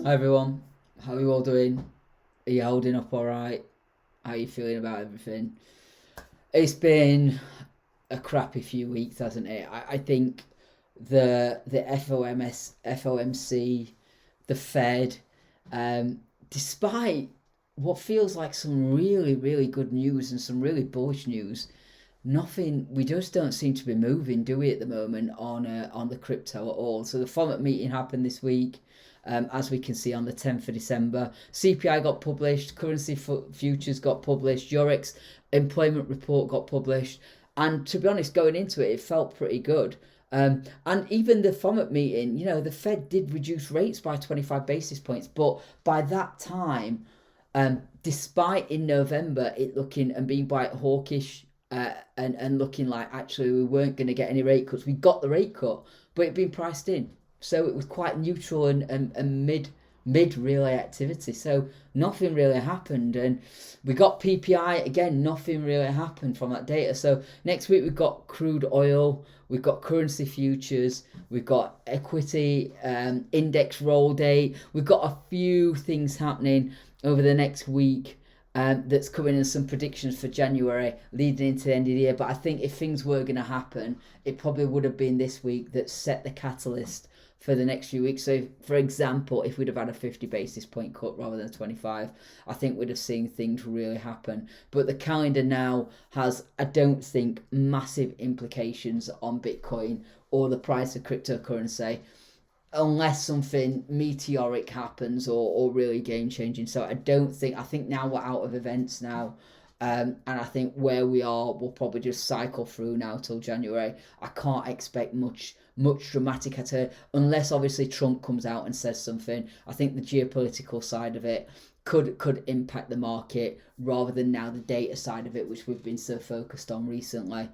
Hi everyone, how are you all doing? Are you holding up alright? How are you feeling about everything? It's been a crappy few weeks, hasn't it? I think the FOMC, the Fed, um, despite what feels like some really, really good news and some really bullish news, nothing. We just don't seem to be moving, do we, at the moment on the crypto at all? So the FOMC meeting happened this week. As we can see on the 10th of December, CPI got published, currency futures got published, Eurex employment report got published, and to be honest, going into it, it felt pretty good. And even the FOMC meeting, the Fed did reduce rates by 25 basis points, but by that time, despite in November it looking and being quite hawkish, and looking like actually we weren't going to get any rate cuts, we got the rate cut, but it'd been priced in, so it was quite neutral and mid relay activity. So nothing really happened, and we got PPI again. Nothing really happened from that data. So next week we've got crude oil, we've got currency futures, we've got equity index roll date. We've got a few things happening over the next week. That's coming in some predictions for January leading into the end of the year. But I think if things were going to happen, it probably would have been this week that set the catalyst for the next few weeks. So, for example, if we'd have had a 50 basis point cut rather than 25, I think we'd have seen things really happen. But the calendar now has, I don't think, massive implications on Bitcoin or the price of cryptocurrency, unless something meteoric happens or really game changing. So I think now we're out of events now. And I think where we are, we'll probably just cycle through now till January. I can't expect much dramatic at it, unless obviously Trump comes out and says something. I think the geopolitical side of it could impact the market rather than now the data side of it, which we've been so focused on recently.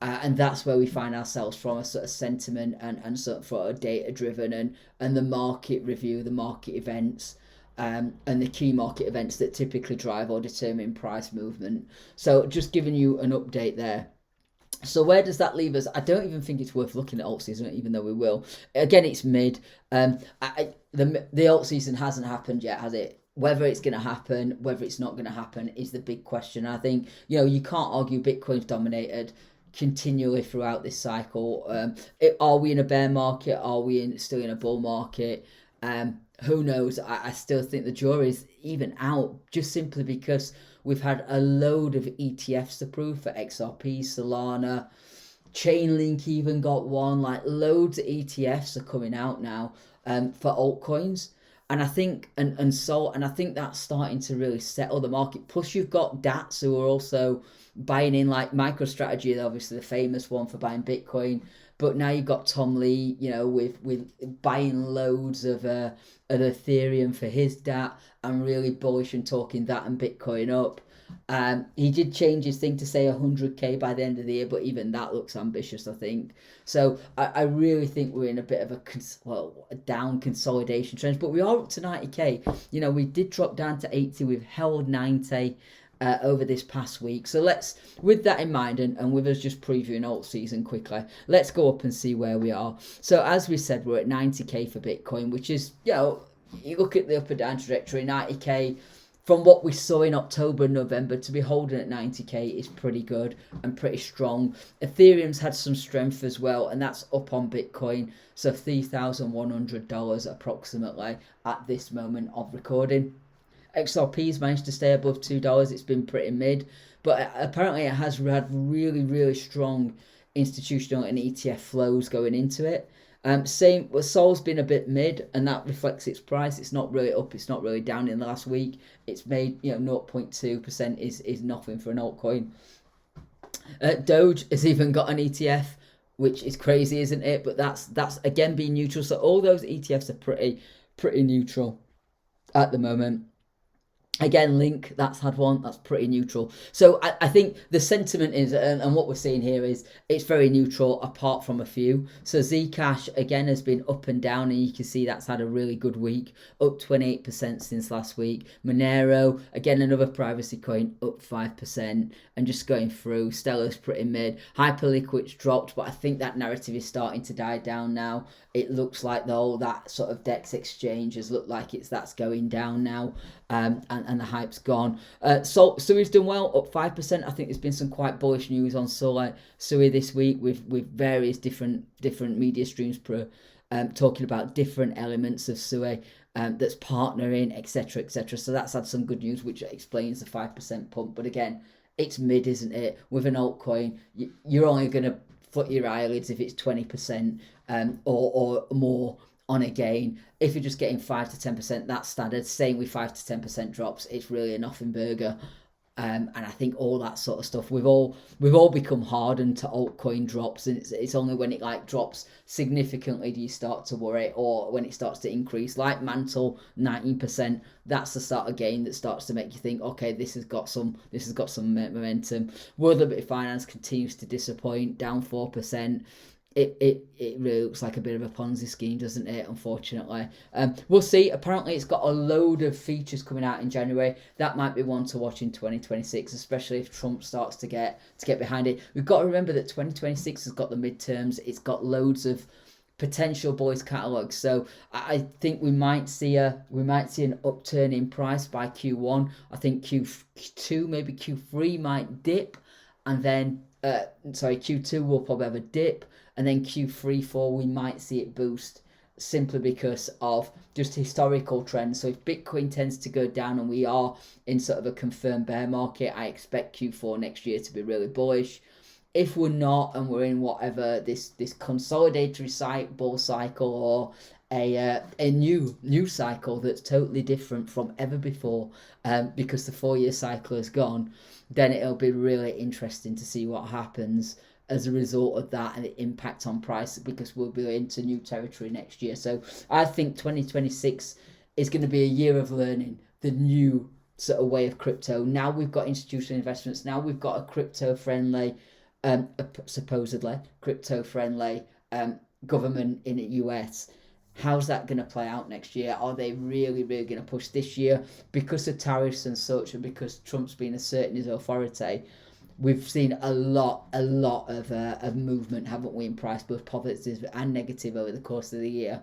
And that's where we find ourselves from, a sort of sentiment and sort of data driven and the market review, the market events, and the key market events that typically drive or determine price movement. So just giving you an update there. So where does that leave us? I don't even think it's worth looking at alt season, even though we will. Again, it's mid. The alt season hasn't happened yet, has it? Whether it's going to happen, whether it's not going to happen, is the big question. I think you can't argue Bitcoin's dominated continually throughout this cycle. Are we in a bear market? Are we still in a bull market? Who knows? I still think the jury's even out, just simply because we've had a load of ETFs approved for XRP, Solana, Chainlink even got one. Like loads of ETFs are coming out now for altcoins. And I think and I think that's starting to really settle the market. Plus you've got DATs who are also buying in, like MicroStrategy, obviously the famous one for buying Bitcoin. But now you've got Tom Lee, with buying loads of Ethereum for his DAT and really bullish and talking that and Bitcoin up. He did change his thing to say 100k by the end of the year, but even that looks ambitious, I think. So I really think we're in a bit of a down consolidation trend, but we are up to 90k. We did drop down to 80. We've held 90 over this past week. So with that in mind, and with us just previewing alt season quickly, let's go up and see where we are. So as we said, we're at 90k for Bitcoin, which is, you look at the up and down trajectory, 90k from what we saw in October and November, to be holding at 90k is pretty good and pretty strong. Ethereum's had some strength as well, and that's up on Bitcoin. So $3,100 approximately at this moment of recording. XRP's managed to stay above $2. It's been pretty mid, but apparently it has had really, really strong institutional and ETF flows going into it. Same with Sol's been a bit mid, and that reflects its price. It's not really up, it's not really down in the last week. It's made 0.2% is nothing for an altcoin. Doge has even got an ETF, which is crazy, isn't it? But that's again being neutral. So all those ETFs are pretty neutral at the moment. Again, Link, that's had one, that's pretty neutral. So I think the sentiment is, and what we're seeing here is, it's very neutral apart from a few. So Zcash, again, has been up and down, and you can see that's had a really good week, up 28% since last week. Monero, again, another privacy coin, up 5%, and just going through. Stellar's pretty mid. Hyperliquid's dropped, but I think that narrative is starting to die down now. It looks like that sort of DEX exchange has looked like that's going down now, and the hype's gone. Sui's done well, up 5%. I think there's been some quite bullish news on Sui this week with various different media streams talking about different elements of Sui that's partnering, etc., etc. So that's had some good news, which explains the 5% pump. But again, it's mid, isn't it? With an altcoin, you're only going to foot your eyelids if it's 20% or more on a gain. If you're just getting 5 to 10%, that's standard. Same with 5 to 10% drops. It's really a nothing burger. And I think all that sort of stuff, we've all become hardened to altcoin drops, and it's only when it drops significantly do you start to worry, or when it starts to increase, like Mantle 19%. That's the start of gain that starts to make you think, okay, this has got some momentum. World Liberty Finance continues to disappoint, down 4%. It really looks like a bit of a Ponzi scheme, doesn't it? Unfortunately, we'll see. Apparently, it's got a load of features coming out in January. That might be one to watch in 2026, especially if Trump starts to get behind it. We've got to remember that 2026 has got the midterms. It's got loads of potential boys catalogs. So I think we might see an upturn in price by Q1. I think Q2, maybe Q3 might dip, and then Q2 will probably have a dip. And then Q3, 4, we might see it boost, simply because of just historical trends. So if Bitcoin tends to go down and we are in sort of a confirmed bear market, I expect Q4 next year to be really bullish. If we're not, and we're in whatever this consolidatory bull cycle, or a new cycle that's totally different from ever before, because the 4-year cycle is gone, then it'll be really interesting to see what happens as a result of that and the impact on price, because we'll be into new territory next year. So I think 2026 is going to be a year of learning the new sort of way of crypto. Now we've got institutional investments. Now we've got a crypto-friendly, supposedly crypto-friendly government in the US. How's that going to play out next year? Are they really going to push this year because of tariffs and such, and because Trump's been asserting his authority? We've seen a lot of movement, haven't we, in price, both positive and negative over the course of the year.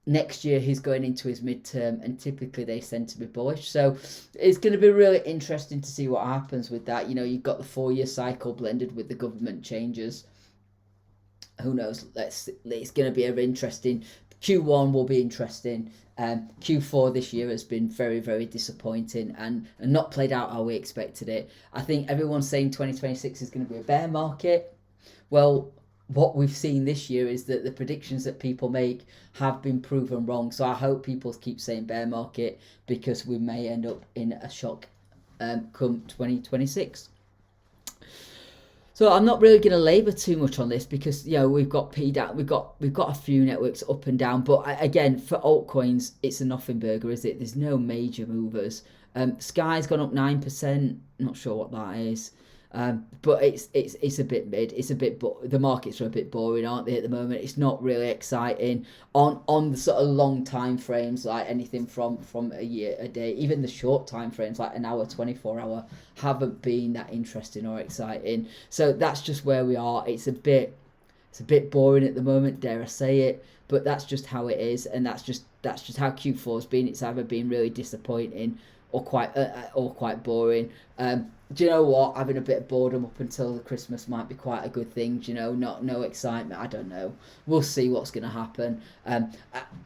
Next year, he's going into his midterm, and typically they tend to be bullish. So it's going to be really interesting to see what happens with that. You've got the 4-year cycle blended with the government changes. Who knows? It's going to be an interesting. Q1 will be interesting. Q4 this year has been very, very disappointing and not played out how we expected it. I think everyone's saying 2026 is going to be a bear market. Well, what we've seen this year is that the predictions that people make have been proven wrong. So I hope people keep saying bear market, because we may end up in a shock come 2026. So I'm not really going to labour too much on this, because we've got PDAT, we've got a few networks up and down, but again, for altcoins, it's a nothing burger, is it? There's no major movers. Sky's gone up 9%. Not sure what that is, but it's a bit mid. The markets are a bit boring, aren't they, at the moment? It's not really exciting on the sort of long time frames, like anything from a year, a day. Even the short time frames, like an hour, 24 hour, haven't been that interesting or exciting. So that's just where we are. It's a bit boring at the moment, dare I say it, but that's just how it is, and that's just how Q4 has been. It's either been really disappointing or quite boring. Do you know what? Having a bit of boredom up until the Christmas might be quite a good thing. No excitement. I don't know. We'll see what's going to happen.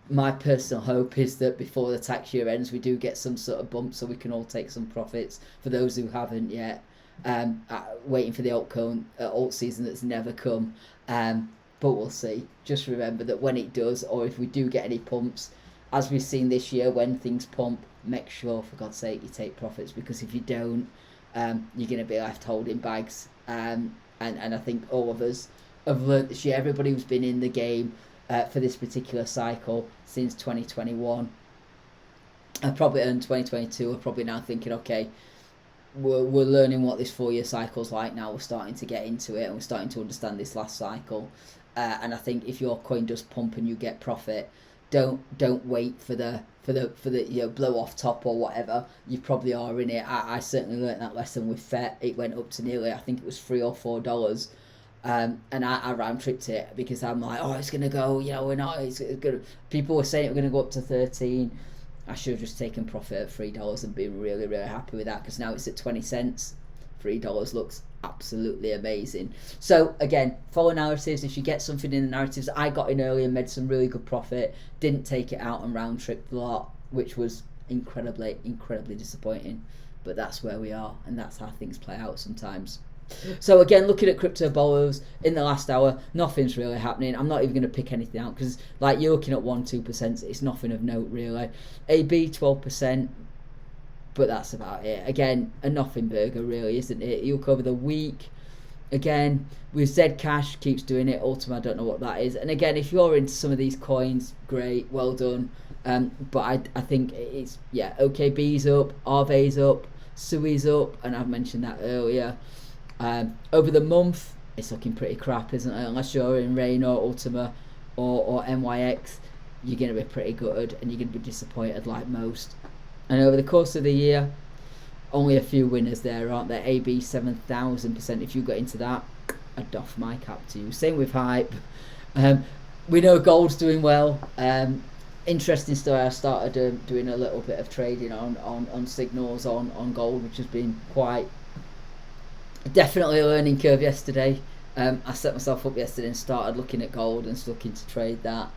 My personal hope is that before the tax year ends, we do get some sort of bump, so we can all take some profits. For those who haven't yet, waiting for the alt season that's never come. But we'll see. Just remember that when it does, or if we do get any pumps, as we've seen this year, when things pump, make sure, for God's sake, you take profits, because if you don't, you're going to be left holding bags. And I think all of us have learnt this year. Everybody who's been in the game for this particular cycle since 2021 I probably in 2022 are probably now thinking, okay, we're learning what this 4-year cycle's like now. We're starting to get into it, and we're starting to understand this last cycle. And I think if your coin does pump and you get profit, don't wait for the blow off top or whatever. You probably are in it. I certainly learnt that lesson with FET. It went up to nearly, I think it was $3 or $4. And I round tripped it because I'm like, oh, it's gonna go, we're not. It's gonna. People were saying it was gonna go up to 13. I should have just taken profit at $3 and been really, really happy with that, because now it's at 20 cents. $3 looks absolutely amazing. So again, follow narratives. If you get something in the narratives, I got in early and made some really good profit. Didn't take it out and round tripped a lot, which was incredibly disappointing. But that's where we are, and that's how things play out sometimes. So again, looking at crypto borrows in the last hour, nothing's really happening. I'm not even going to pick anything out because, like, you're looking at 1-2%. It's nothing of note really. AB 12%, but that's about it. Again, a nothing burger really, isn't it? You look over the week. Again, with Zcash keeps doing it. Ultima, I don't know what that is. And again, if you're into some of these coins, great, well done. But I think it's, yeah, OKB's up, Arve's up, Sui's up, and I've mentioned that earlier. Over the month, it's looking pretty crap, isn't it? Unless you're in Rain or Ultima or NYX, you're going to be pretty good, and you're going to be disappointed like most. And over the course of the year, only a few winners there, aren't there? AB 7,000%. If you got into that, I'd doff my cap to you. Same with Hype. We know gold's doing well. Interesting story. I started doing a little bit of trading on signals on gold, which has been quite definitely a learning curve yesterday. I set myself up yesterday and started looking at gold and looking to trade that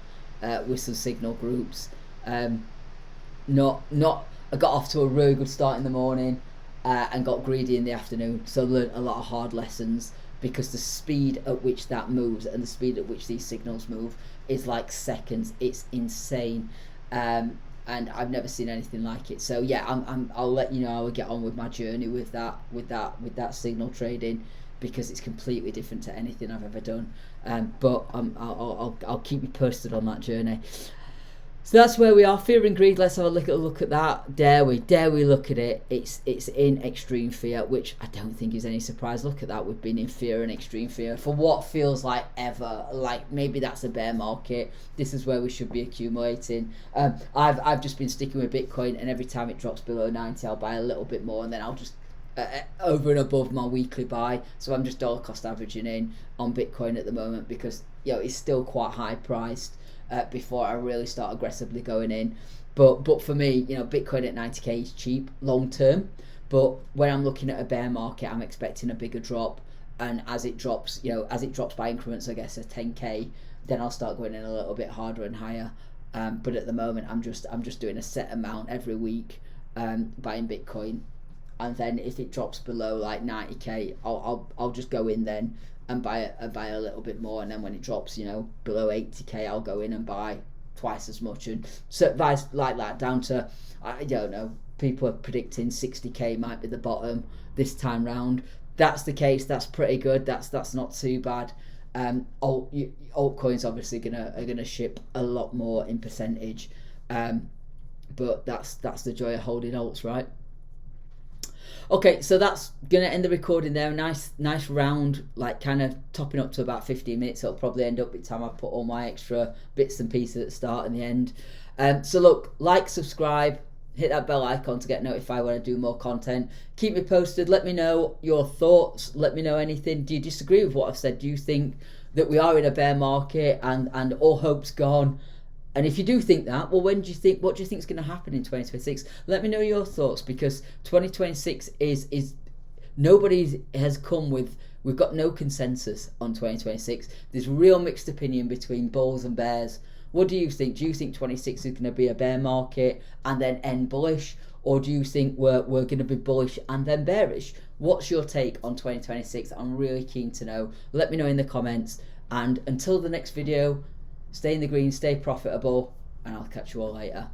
with some signal groups. I got off to a really good start in the morning and got greedy in the afternoon, so learned a lot of hard lessons, because the speed at which that moves and the speed at which these signals move is like seconds. It's insane. And I've never seen anything like it. So yeah, I'll let you know how I get on with my journey with that signal trading, because it's completely different to anything I've ever done. But I'll keep you posted on that journey. So that's where we are. Fear and greed. Let's have a look at that. Dare we look at it? It's in extreme fear, which I don't think is any surprise. Look at that. We've been in fear and extreme fear for what feels like ever. Like maybe that's a bear market. This is where we should be accumulating. I've just been sticking with Bitcoin, and every time it drops below 90, I'll buy a little bit more, and then I'll just over and above my weekly buy. So I'm just dollar cost averaging in on Bitcoin at the moment, because it's still quite high priced. Before I really start aggressively going in, but for me, Bitcoin at 90k is cheap long term. But when I'm looking at a bear market, I'm expecting a bigger drop, and as it drops by increments, I guess, of 10k, then I'll start going in a little bit harder and higher. But at the moment, I'm just doing a set amount every week, buying Bitcoin, and then if it drops below like 90k, I'll just go in then and buy a little bit more, and then when it drops below 80k, I'll go in and buy twice as much, and so vice like that down to, I don't know, people are predicting 60k might be the bottom this time round. That's the case. That's pretty good. That's not too bad. Altcoins obviously are gonna ship a lot more in percentage, but that's the joy of holding alts, right? Okay, so that's gonna end the recording there. Nice round, like kind of topping up to about 15 minutes. It'll probably end up by the time I put all my extra bits and pieces at the start and the end. So look, like, subscribe, hit that bell icon to get notified when I do more content. Keep me posted. Let me know your thoughts. Let me know anything. Do you disagree with what I've said? Do you think that we are in a bear market and all hope's gone? And if you do think that, well, what do you think is going to happen in 2026? Let me know your thoughts, because 2026 is nobody has come with, we've got no consensus on 2026. There's real mixed opinion between bulls and bears. What do you think? Do you think 26 is going to be a bear market and then end bullish? Or do you think we're going to be bullish and then bearish? What's your take on 2026? I'm really keen to know. Let me know in the comments. And until the next video, stay in the green, stay profitable, and I'll catch you all later.